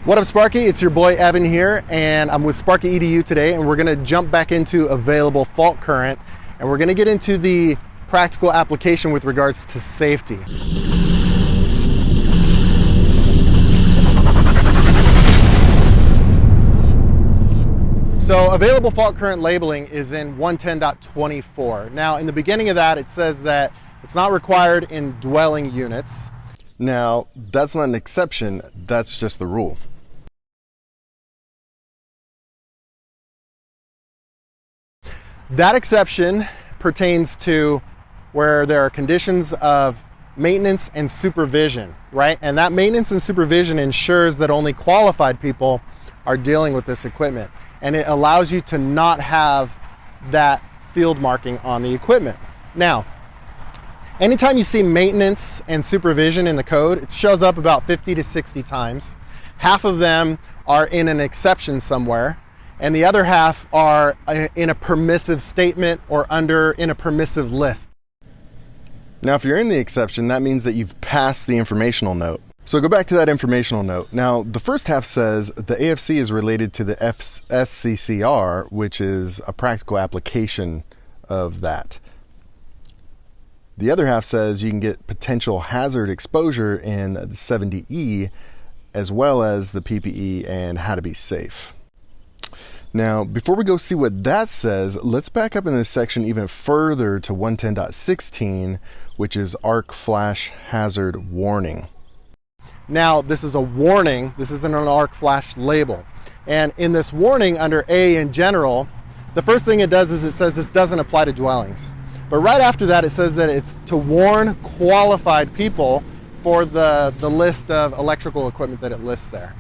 What up, Sparky? It's your boy Evan here, and I'm with Sparky EDU today, and we're going to jump back into available fault current, and we're going to get into the practical application with regards to safety. So available fault current labeling is in 110.24. Now, in the beginning of that, it says that it's not required in dwelling units. Now, that's not an exception, that's just the rule. That exception pertains to where there are conditions of maintenance and supervision, right? And that maintenance and supervision ensures that only qualified people are dealing with this equipment. And it allows you to not have that field marking on the equipment. Now, anytime you see maintenance and supervision in the code, it shows up about 50 to 60 times. Half of them are in an exception somewhere, and the other half are in a permissive statement or in a permissive list. Now, if you're in the exception, that means that you've passed the informational note. So go back to that informational note. Now, the first half says the AFC is related to the SCCR, which is a practical application of that. The other half says you can get potential hazard exposure in the 70E, as well as the PPE and how to be safe. Now, before we go see what that says, let's back up in this section even further to 110.16, which is arc flash hazard warning. Now, this is a warning. This isn't an arc flash label. And in this warning under A in general, the first thing it does is it says this doesn't apply to dwellings. But right after that, it says that it's to warn qualified people for the list of electrical equipment that it lists there.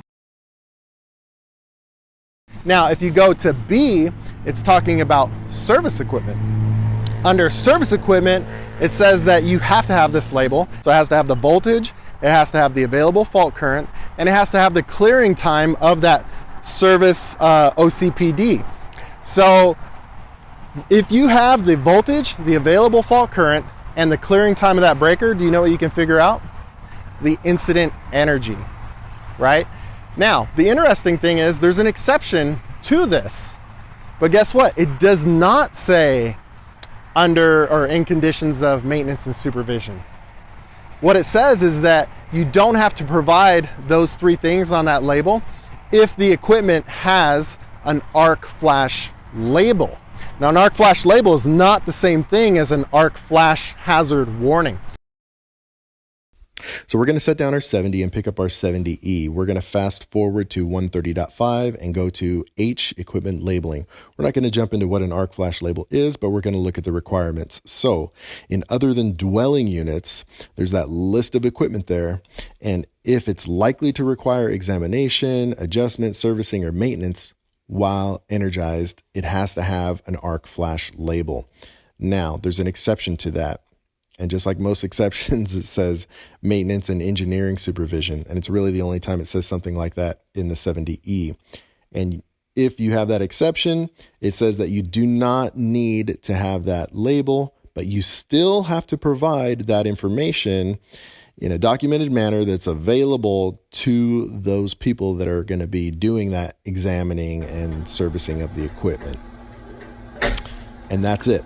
Now, if you go to B, it's talking about service equipment. Under service equipment, it says that you have to have this label. So it has to have the voltage, it has to have the available fault current, and it has to have the clearing time of that service OCPD. So if you have the voltage, the available fault current, and the clearing time of that breaker, do you know what you can figure out? The incident energy, right? Now, the interesting thing is there's an exception to this, but guess what? It does not say under or in conditions of maintenance and supervision. What it says is that you don't have to provide those three things on that label if the equipment has an arc flash label. Now, an arc flash label is not the same thing as an arc flash hazard warning. So we're going to set down our 70 and pick up our 70E. We're going to fast forward to 130.5 and go to H, equipment labeling. We're not going to jump into what an arc flash label is, but we're going to look at the requirements. So in other than dwelling units, there's that list of equipment there. And if it's likely to require examination, adjustment, servicing, or maintenance while energized, it has to have an arc flash label. Now, there's an exception to that. And just like most exceptions, it says maintenance and engineering supervision. And it's really the only time it says something like that in the 70E. And if you have that exception, it says that you do not need to have that label, but you still have to provide that information in a documented manner that's available to those people that are going to be doing that examining and servicing of the equipment. And that's it.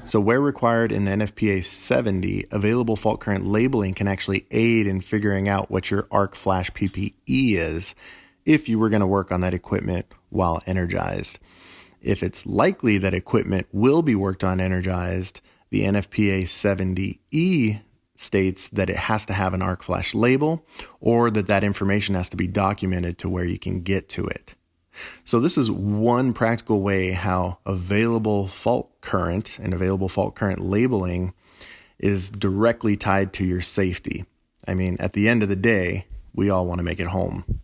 So where required in the NFPA 70, available fault current labeling can actually aid in figuring out what your arc flash PPE is if you were going to work on that equipment while energized. If it's likely that equipment will be worked on energized, the NFPA 70E states that it has to have an arc flash label or that information has to be documented to where you can get to it. So this is one practical way how available fault current and available fault current labeling is directly tied to your safety. I mean, at the end of the day, we all want to make it home.